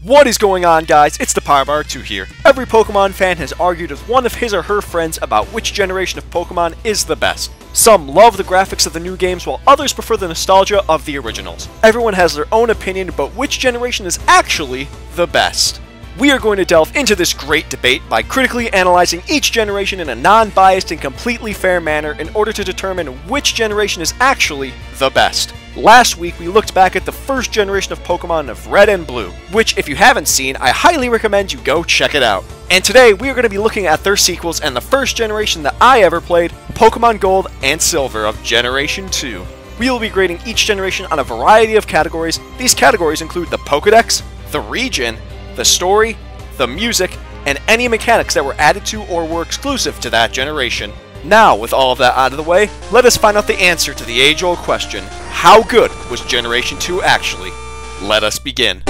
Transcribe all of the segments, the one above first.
What is going on, guys? It's the PowerBar2 here. Every Pokemon fan has argued with one of his or her friends about which generation of Pokemon is the best. Some love the graphics of the new games, while others prefer the nostalgia of the originals. Everyone has their own opinion about which generation is actually the best. We are going to delve into this great debate by critically analyzing each generation in a non-biased and completely fair manner in order to determine which generation is actually the best. Last week, we looked back at the first generation of Pokemon of Red and Blue, which, if you haven't seen, I highly recommend you go check it out. And today, we are going to be looking at their sequels and the first generation that I ever played, Pokemon Gold and Silver of Generation 2. We will be grading each generation on a variety of categories. These categories include the Pokedex, the region, the story, the music, and any mechanics that were added to or were exclusive to that generation. Now, with all of that out of the way, let us find out the answer to the age-old question, how good was Generation 2 actually? Let us begin.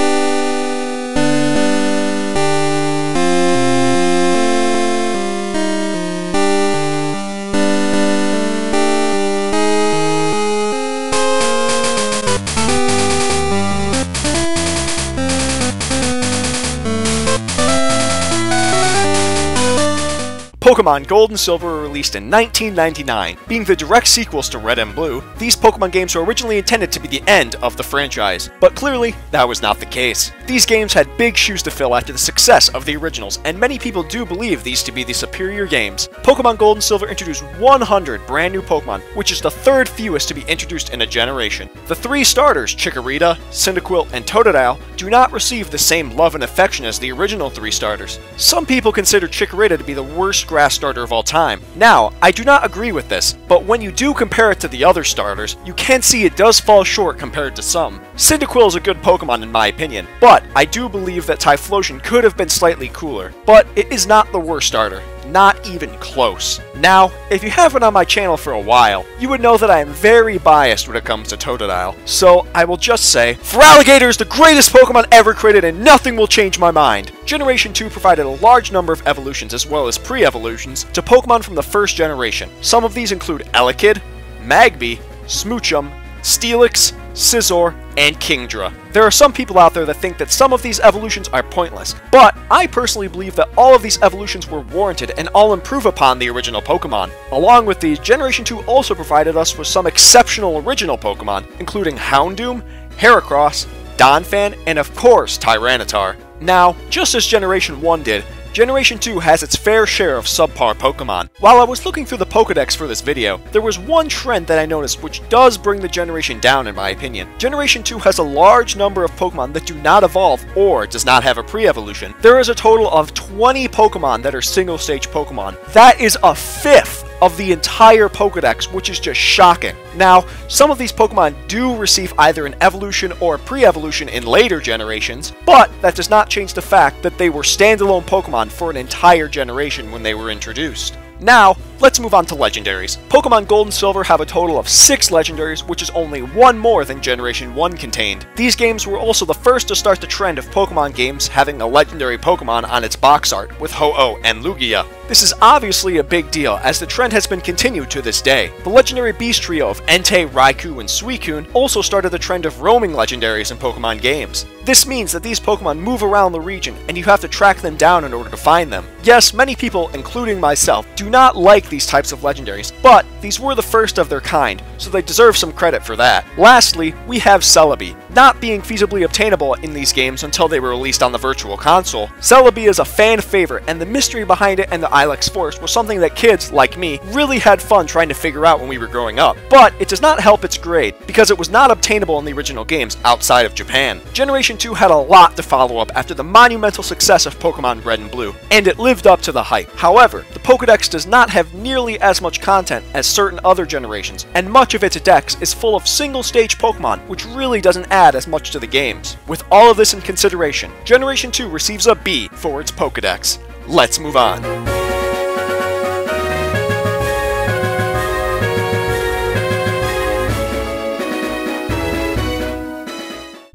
Pokemon Gold and Silver were released in 1999. Being the direct sequels to Red and Blue, these Pokemon games were originally intended to be the end of the franchise, but clearly, that was not the case. These games had big shoes to fill after the success of the originals, and many people do believe these to be the superior games. Pokemon Gold and Silver introduced 100 brand new Pokemon, which is the third fewest to be introduced in a generation. The three starters, Chikorita, Cyndaquil, and Totodile, do not receive the same love and affection as the original three starters. Some people consider Chikorita to be the worst grass starter of all time. Now, I do not agree with this, but when you do compare it to the other starters, you can see it does fall short compared to some. Cyndaquil is a good Pokemon in my opinion, but I do believe that Typhlosion could have been slightly cooler, but it is not the worst starter. Not even close. Now, if you have been on my channel for a while, you would know that I am very biased when it comes to Totodile, so I will just say, Feraligatr is the greatest Pokemon ever created and nothing will change my mind. Generation 2 provided a large number of evolutions as well as pre-evolutions to Pokemon from the first generation. Some of these include Elekid, Magby, Smoochum, Steelix, Scizor, and Kingdra. There are some people out there that think that some of these evolutions are pointless, but I personally believe that all of these evolutions were warranted and all improve upon the original Pokemon. Along with these, Generation 2 also provided us with some exceptional original Pokemon, including Houndoom, Heracross, Donphan, and of course Tyranitar. Now, just as Generation 1 did, Generation 2 has its fair share of subpar Pokemon. While I was looking through the Pokedex for this video, there was one trend that I noticed which does bring the generation down in my opinion. Generation 2 has a large number of Pokemon that do not evolve or does not have a pre-evolution. There is a total of 20 Pokemon that are single-stage Pokemon. That is a fifth of the entire Pokedex, which is just shocking. Now, some of these Pokemon do receive either an evolution or a pre-evolution in later generations, but that does not change the fact that they were standalone Pokemon for an entire generation when they were introduced. Now, let's move on to legendaries. Pokemon Gold and Silver have a total of 6 legendaries, which is only one more than Generation 1 contained. These games were also the first to start the trend of Pokemon games having a legendary Pokemon on its box art, with Ho-Oh and Lugia. This is obviously a big deal, as the trend has been continued to this day. The legendary beast trio of Entei, Raikou, and Suicune also started the trend of roaming legendaries in Pokemon games. This means that these Pokemon move around the region, and you have to track them down in order to find them. Yes, many people, including myself, do not like these types of legendaries, but these were the first of their kind, so they deserve some credit for that. Lastly, we have Celebi. Not being feasibly obtainable in these games until they were released on the Virtual Console, Celebi is a fan favorite, and the mystery behind it and the Ilex Force was something that kids, like me, really had fun trying to figure out when we were growing up. But it does not help its grade, because it was not obtainable in the original games outside of Japan. Generation 2 had a lot to follow up after the monumental success of Pokemon Red and Blue, and it lived up to the hype. However, the Pokedex does not have nearly as much content as certain other generations, and much of its dex is full of single-stage Pokemon, which really doesn't add as much to the games. With all of this in consideration, Generation 2 receives a B for its Pokedex. Let's move on.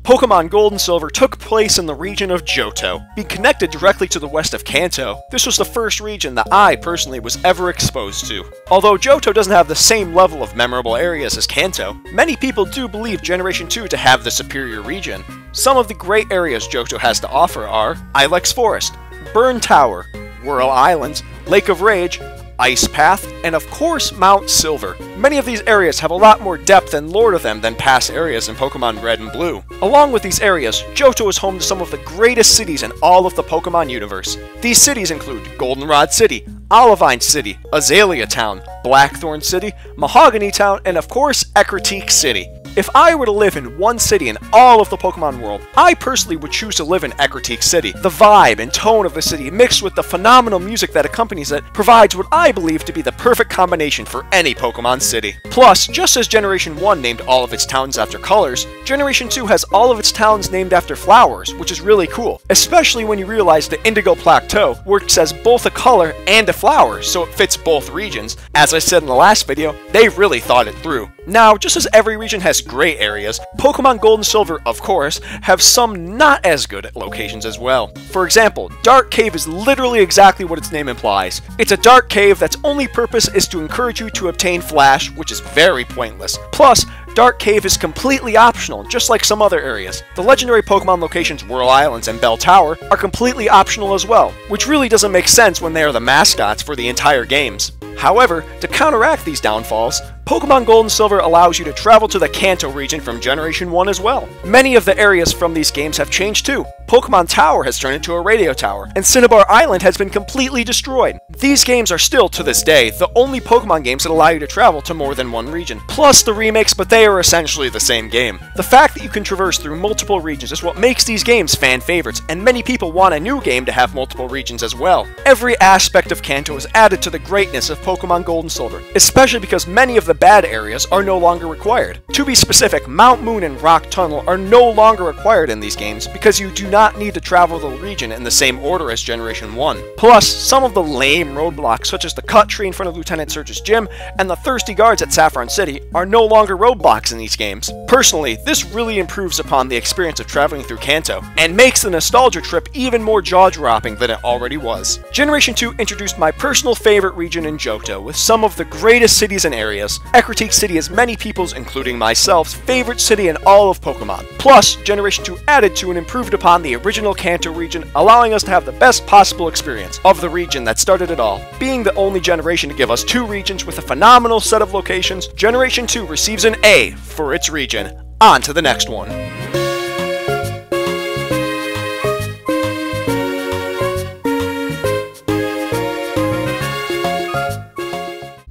Pokemon Gold and Silver took place in the region of Johto, being connected directly to the west of Kanto. This was the first region that I personally was ever exposed to. Although Johto doesn't have the same level of memorable areas as Kanto, many people do believe Generation 2 to have the superior region. Some of the great areas Johto has to offer are Ilex Forest, Burn Tower, Whirl Islands, Lake of Rage, Ice Path, and of course Mount Silver. Many of these areas have a lot more depth and lore to them than past areas in Pokemon Red and Blue. Along with these areas, Johto is home to some of the greatest cities in all of the Pokemon universe. These cities include Goldenrod City, Olivine City, Azalea Town, Blackthorn City, Mahogany Town, and of course Ecruteak City. If I were to live in one city in all of the Pokemon world, I personally would choose to live in Ecruteak City. The vibe and tone of the city, mixed with the phenomenal music that accompanies it, provides what I believe to be the perfect combination for any Pokemon city. Plus, just as Generation 1 named all of its towns after colors, Generation 2 has all of its towns named after flowers, which is really cool, especially when you realize the Indigo Plateau works as both a color and a flower, so it fits both regions. As I said in the last video, they really thought it through. Now, just as every region has great areas, Pokemon Gold and Silver, of course, have some not as good locations as well. For example, Dark Cave is literally exactly what its name implies. It's a dark cave that's only purpose is to encourage you to obtain Flash, which is very pointless. Plus, Dark Cave is completely optional, just like some other areas. The legendary Pokemon locations Whirl Islands and Bell Tower are completely optional as well, which really doesn't make sense when they are the mascots for the entire games. However, to counteract these downfalls, Pokemon Gold and Silver allows you to travel to the Kanto region from Generation 1 as well. Many of the areas from these games have changed too. Pokemon Tower has turned into a radio tower, and Cinnabar Island has been completely destroyed. These games are still, to this day, the only Pokemon games that allow you to travel to more than one region. Plus the remakes, but they are essentially the same game. The fact that you can traverse through multiple regions is what makes these games fan favorites, and many people want a new game to have multiple regions as well. Every aspect of Kanto is added to the greatness of Pokemon Gold and Silver, especially because many of the bad areas are no longer required. To be specific, Mount Moon and Rock Tunnel are no longer required in these games because you do not need to travel the region in the same order as Generation 1. Plus, some of the lame roadblocks such as the cut tree in front of Lieutenant Surge's gym and the thirsty guards at Saffron City are no longer roadblocks in these games. Personally, this really improves upon the experience of traveling through Kanto and makes the nostalgia trip even more jaw-dropping than it already was. Generation 2 introduced my personal favorite region in Johto with some of the greatest cities and areas. Ecruteak City is many people's, including myself's, favorite city in all of Pokemon. Plus, Generation 2 added to and improved upon the original Kanto region, allowing us to have the best possible experience of the region that started it all. Being the only generation to give us two regions with a phenomenal set of locations, Generation 2 receives an A for its region. On to the next one.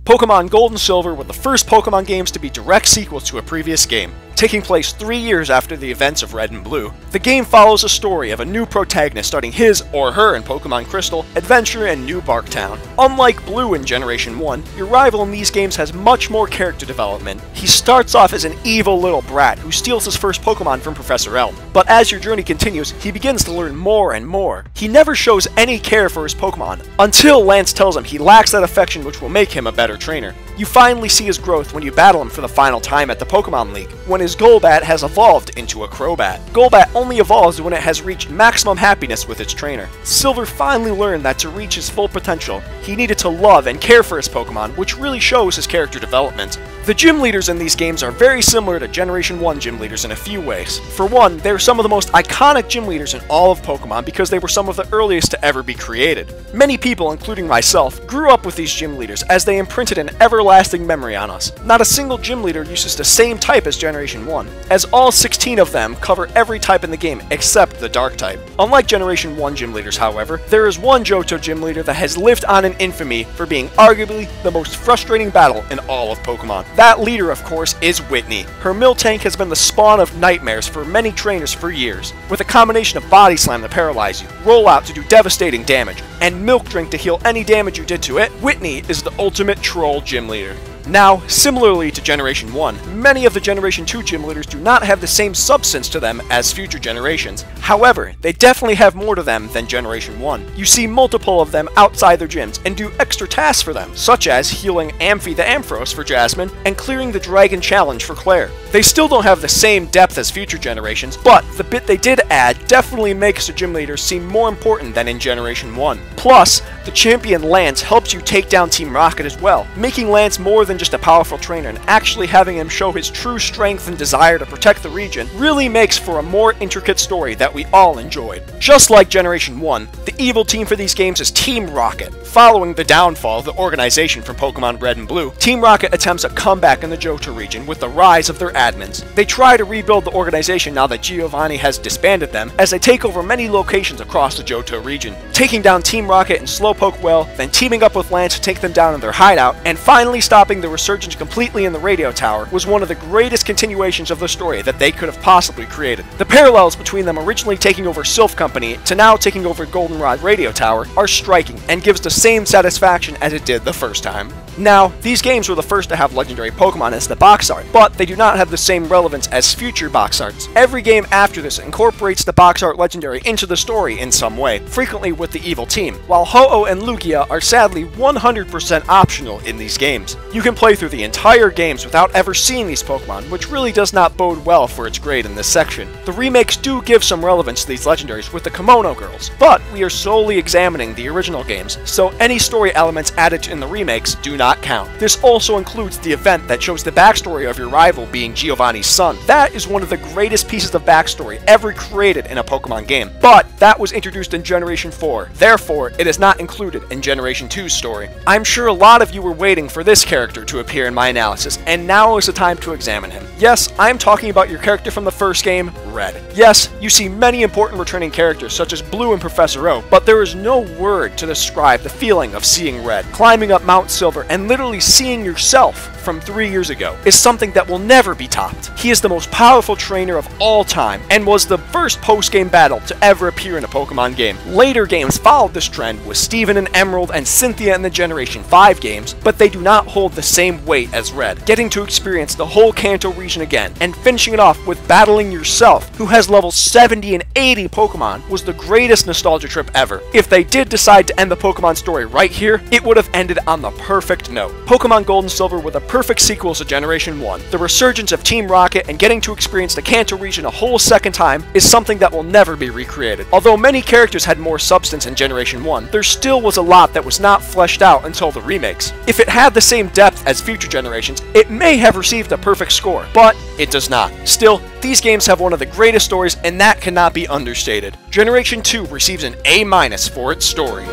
Pokemon Gold and Silver were the first Pokemon games to be direct sequels to a previous game. Taking place 3 years after the events of Red and Blue, the game follows a story of a new protagonist starting his, or her in Pokemon Crystal, adventure in New Barktown. Unlike Blue in Generation 1, your rival in these games has much more character development. He starts off as an evil little brat who steals his first Pokemon from Professor Elm, but as your journey continues, he begins to learn more and more. He never shows any care for his Pokemon, until Lance tells him he lacks that affection which will make him a better trainer. You finally see his growth when you battle him for the final time at the Pokemon League, when his Golbat has evolved into a Crobat. Golbat only evolves when it has reached maximum happiness with its trainer. Silver finally learned that to reach his full potential, he needed to love and care for his Pokemon, which really shows his character development. The gym leaders in these games are very similar to Generation 1 gym leaders in a few ways. For one, they are some of the most iconic gym leaders in all of Pokemon because they were some of the earliest to ever be created. Many people, including myself, grew up with these gym leaders as they imprinted an everlasting memory on us. Not a single gym leader uses the same type as Generation 1, as all 16 of them cover every type in the game except the Dark type. Unlike Generation 1 gym leaders, however, there is one Johto gym leader that has lived on in infamy for being arguably the most frustrating battle in all of Pokemon. That leader, of course, is Whitney. Her Miltank has been the spawn of nightmares for many trainers for years. With a combination of Body Slam to paralyze you, Roll Out to do devastating damage, and Milk Drink to heal any damage you did to it, Whitney is the ultimate troll gym leader. Now, similarly to Generation 1, many of the Generation 2 gym leaders do not have the same substance to them as future generations. However, they definitely have more to them than Generation 1. You see multiple of them outside their gyms and do extra tasks for them, such as healing Amphi the Ampharos for Jasmine and clearing the Dragon Challenge for Claire. They still don't have the same depth as future generations, but the bit they did add definitely makes the gym leaders seem more important than in Generation 1. Plus, the champion Lance helps you take down Team Rocket as well, making Lance more than just a powerful trainer, and actually having him show his true strength and desire to protect the region really makes for a more intricate story that we all enjoyed. Just like Generation 1, the evil team for these games is Team Rocket. Following the downfall of the organization from Pokemon Red and Blue, Team Rocket attempts a comeback in the Johto region with the rise of their admins. They try to rebuild the organization now that Giovanni has disbanded them, as they take over many locations across the Johto region, taking down Team Rocket and Slowpoke well, then teaming up with Lance to take them down in their hideout, and finally stopping the resurgence completely in the radio tower was one of the greatest continuations of the story that they could have possibly created. The parallels between them originally taking over Sylph Company to now taking over Goldenrod Radio Tower are striking and gives the same satisfaction as it did the first time. Now, these games were the first to have legendary Pokemon as the box art, but they do not have the same relevance as future box arts. Every game after this incorporates the box art legendary into the story in some way, frequently with the evil team, while Ho-Oh and Lugia are sadly 100% optional in these games. You can play through the entire games without ever seeing these Pokemon, which really does not bode well for its grade in this section. The remakes do give some relevance to these legendaries with the Kimono Girls, but we are solely examining the original games, so any story elements added in the remakes do not count. This also includes the event that shows the backstory of your rival being Giovanni's son. That is one of the greatest pieces of backstory ever created in a Pokemon game, but that was introduced in Generation 4, therefore it is not included in Generation 2's story. I'm sure a lot of you were waiting for this character to appear in my analysis, and now is the time to examine him. Yes, I'm talking about your character from the first game, Red. Yes, you see many important returning characters such as Blue and Professor O, but there is no word to describe the feeling of seeing Red, climbing up Mount Silver, and literally seeing yourself from 3 years ago is something that will never be topped. He is the most powerful trainer of all time, and was the first post-game battle to ever appear in a Pokemon game. Later games followed this trend with Steven and Emerald and Cynthia in the Generation 5 games, but they do not hold the same weight as Red. Getting to experience the whole Kanto region again, and finishing it off with battling yourself, who has level 70 and 80 Pokemon, was the greatest nostalgia trip ever. If they did decide to end the Pokemon story right here, it would have ended on the perfect note. Pokemon Gold and Silver were the perfect sequels to Generation 1. The resurgence of Team Rocket and getting to experience the Kanto region a whole second time is something that will never be recreated. Although many characters had more substance in Generation 1, there still was a lot that was not fleshed out until the remakes. If it had the same depth as future generations, it may have received a perfect score, but it does not. Still, these games have one of the greatest stories, and that cannot be understated. Generation 2 receives an A- for its story.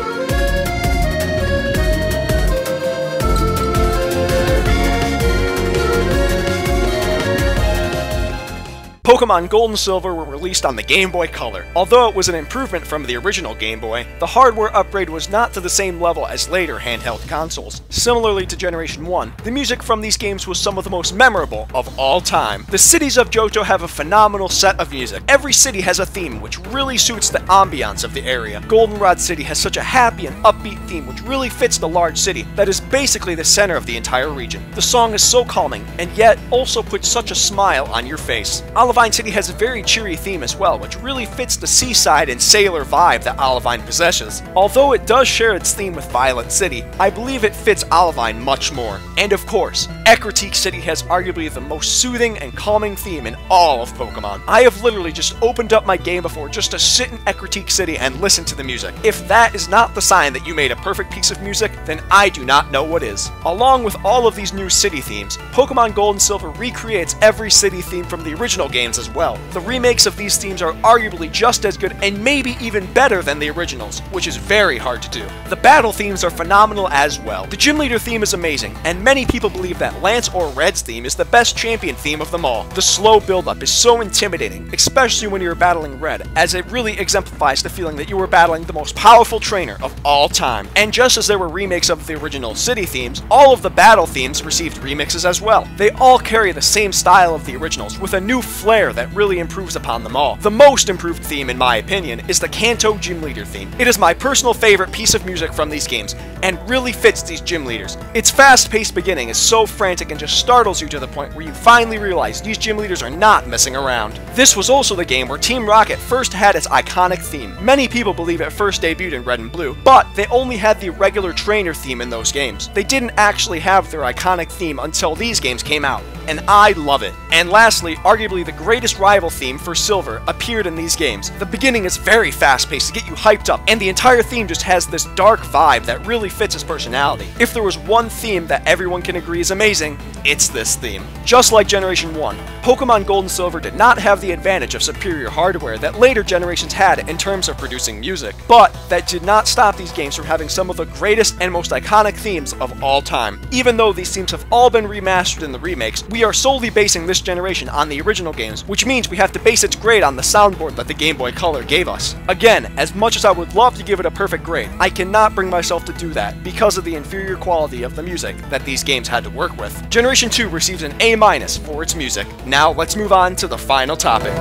Pokemon Gold and Silver were released on the Game Boy Color. Although it was an improvement from the original Game Boy, the hardware upgrade was not to the same level as later handheld consoles. Similarly to Generation 1, the music from these games was some of the most memorable of all time. The cities of Johto have a phenomenal set of music. Every city has a theme which really suits the ambiance of the area. Goldenrod City has such a happy and upbeat theme which really fits the large city that is basically the center of the entire region. The song is so calming, and yet also puts such a smile on your face. Olivine City has a very cheery theme as well, which really fits the seaside and sailor vibe that Olivine possesses. Although it does share its theme with Violet City, I believe it fits Olivine much more. And of course, Ecruteak City has arguably the most soothing and calming theme in all of Pokemon. I have literally just opened up my game before just to sit in Ecruteak City and listen to the music. If that is not the sign that you made a perfect piece of music, then I do not know what is. Along with all of these new city themes, Pokemon Gold and Silver recreates every city theme from the original games as well. The remakes of these themes are arguably just as good and maybe even better than the originals, which is very hard to do. The battle themes are phenomenal as well. The Gym Leader theme is amazing, and many people believe that Lance or Red's theme is the best champion theme of them all. The slow build-up is so intimidating, especially when you're battling Red, as it really exemplifies the feeling that you were battling the most powerful trainer of all time. And just as there were remakes of the original city themes, all of the battle themes received remixes as well. They all carry the same style of the originals, with a new flavor flair that really improves upon them all. The most improved theme, in my opinion, is the Kanto Gym Leader theme. It is my personal favorite piece of music from these games, and really fits these gym leaders. Its fast-paced beginning is so frantic and just startles you to the point where you finally realize these gym leaders are not messing around. This was also the game where Team Rocket first had its iconic theme. Many people believe it first debuted in Red and Blue, but they only had the regular trainer theme in those games. They didn't actually have their iconic theme until these games came out, and I love it. And lastly, arguably the greatest rival theme for Silver appeared in these games. The beginning is very fast-paced to get you hyped up, and the entire theme just has this dark vibe that really fits his personality. If there was one theme that everyone can agree is amazing, it's this theme. Just like Generation 1, Pokémon Gold and Silver did not have the advantage of superior hardware that later generations had in terms of producing music, but that did not stop these games from having some of the greatest and most iconic themes of all time. Even though these themes have all been remastered in the remakes, we are solely basing this generation on the original games, which means we have to base its grade on the soundboard that the Game Boy Color gave us. Again, as much as I would love to give it a perfect grade, I cannot bring myself to do that because of the inferior quality of the music that these games had to work with. Generation 2 receives an A- for its music. Now let's move on to the final topic.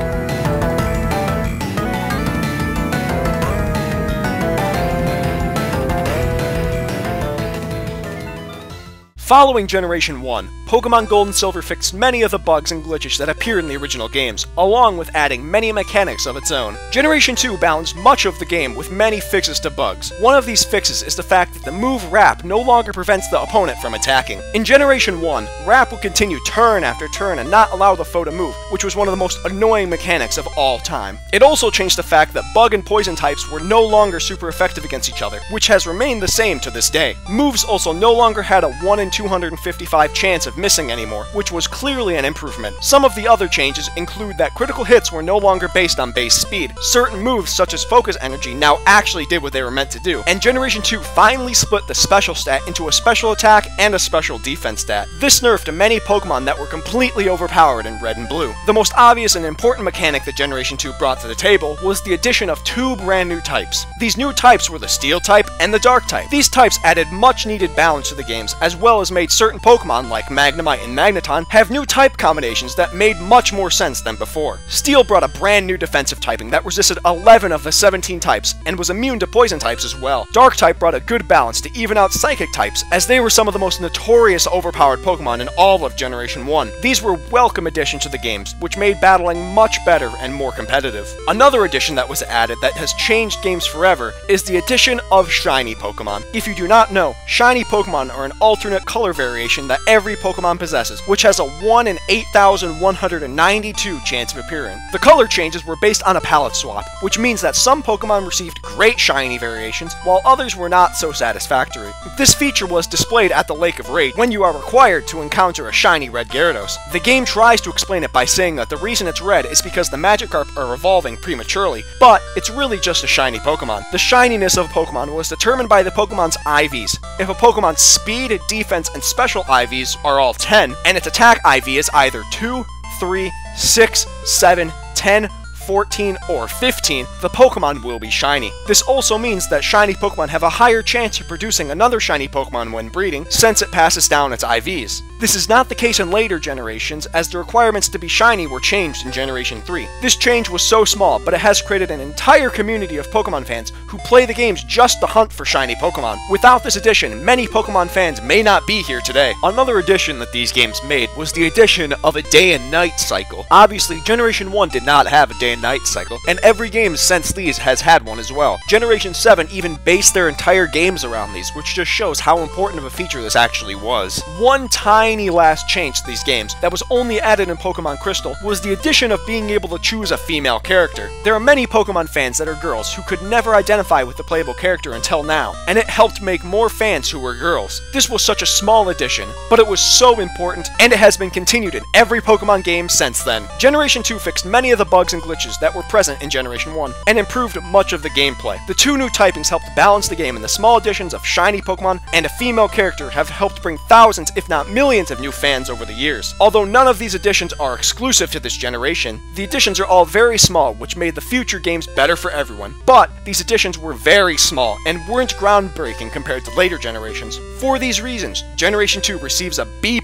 Following Generation 1, Pokémon Gold and Silver fixed many of the bugs and glitches that appeared in the original games, along with adding many mechanics of its own. Generation 2 balanced much of the game with many fixes to bugs. One of these fixes is the fact that the move Wrap no longer prevents the opponent from attacking. In Generation 1, Wrap would continue turn after turn and not allow the foe to move, which was one of the most annoying mechanics of all time. It also changed the fact that Bug and Poison types were no longer super effective against each other, which has remained the same to this day. Moves also no longer had a 1 in 255 chance of missing anymore, which was clearly an improvement. Some of the other changes include that critical hits were no longer based on base speed. Certain moves such as Focus Energy now actually did what they were meant to do, and Generation 2 finally split the special stat into a special attack and a special defense stat. This nerfed many Pokemon that were completely overpowered in Red and Blue. The most obvious and important mechanic that Generation 2 brought to the table was the addition of 2 brand new types. These new types were the Steel type and the Dark type. These types added much needed balance to the games, as well as made certain Pokemon like Magnemite and Magneton have new type combinations that made much more sense than before. Steel brought a brand new defensive typing that resisted 11 of the 17 types and was immune to poison types as well. Dark type brought a good balance to even out psychic types, as they were some of the most notorious overpowered Pokemon in all of Generation 1. These were welcome additions to the games, which made battling much better and more competitive. Another addition that was added that has changed games forever is the addition of shiny Pokemon. If you do not know, shiny Pokemon are an alternate color variation that every Pokemon possesses, which has a 1 in 8,192 chance of appearing. The color changes were based on a palette swap, which means that some Pokemon received great shiny variations, while others were not so satisfactory. This feature was displayed at the Lake of Rage when you are required to encounter a shiny red Gyarados. The game tries to explain it by saying that the reason it's red is because the Magikarp are evolving prematurely, but it's really just a shiny Pokemon. The shininess of a Pokemon was determined by the Pokemon's IVs. If a Pokemon's speed, defense, and special IVs are all 10, and its attack IV is either 2, 3, 6, 7, 10, 14, or 15, the Pokemon will be shiny. This also means that shiny Pokemon have a higher chance of producing another shiny Pokemon when breeding, since it passes down its IVs. This is not the case in later generations, as the requirements to be shiny were changed in Generation 3. This change was so small, but it has created an entire community of Pokemon fans who play the games just to hunt for shiny Pokemon. Without this addition, many Pokemon fans may not be here today. Another addition that these games made was the addition of a day and night cycle. Obviously, Generation 1 did not have a day and night cycle, and every game since these has had one as well. Generation 7 even based their entire games around these, which just shows how important of a feature this actually was. One tiny last change to these games that was only added in Pokemon Crystal was the addition of being able to choose a female character. There are many Pokemon fans that are girls who could never identify with the playable character until now, and it helped make more fans who were girls. This was such a small addition, but it was so important, and it has been continued in every Pokemon game since then. Generation 2 fixed many of the bugs and glitches that were present in Generation 1, and improved much of the gameplay. The 2 new typings helped balance the game, and the small additions of shiny Pokemon and a female character have helped bring thousands, if not millions, of new fans over the years. Although none of these additions are exclusive to this generation, the additions are all very small, which made the future games better for everyone. But these additions were very small and weren't groundbreaking compared to later generations. For these reasons, Generation 2 receives a B+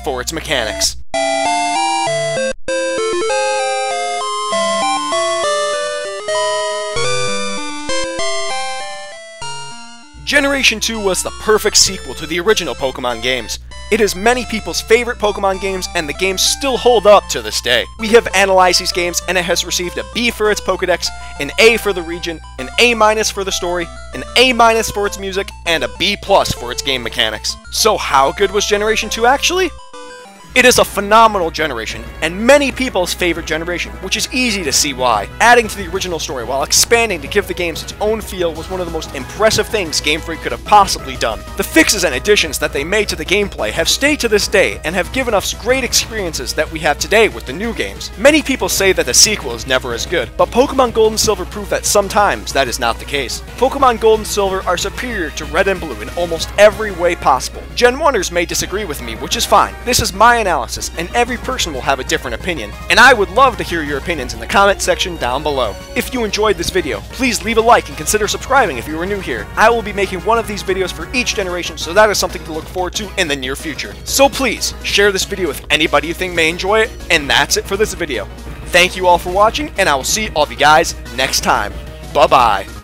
for its mechanics. Generation 2 was the perfect sequel to the original Pokémon games. It is many people's favorite Pokémon games, and the games still hold up to this day. We have analyzed these games, and it has received a B for its Pokédex, an A for the region, an A- for the story, an A- for its music, and a B+ for its game mechanics. So how good was Generation 2 actually? It is a phenomenal generation, and many people's favorite generation, which is easy to see why. Adding to the original story while expanding to give the games its own feel was one of the most impressive things Game Freak could have possibly done. The fixes and additions that they made to the gameplay have stayed to this day and have given us great experiences that we have today with the new games. Many people say that the sequel is never as good, but Pokémon Gold and Silver prove that sometimes that is not the case. Pokémon Gold and Silver are superior to Red and Blue in almost every way possible. Gen 1ers may disagree with me, which is fine. This is my analysis, and every person will have a different opinion, and I would love to hear your opinions in the comment section down below. If you enjoyed this video, please leave a like and consider subscribing if you are new here. I will be making one of these videos for each generation, so that is something to look forward to in the near future. So please, share this video with anybody you think may enjoy it, and that's it for this video. Thank you all for watching, and I will see all of you guys next time. Bye-bye.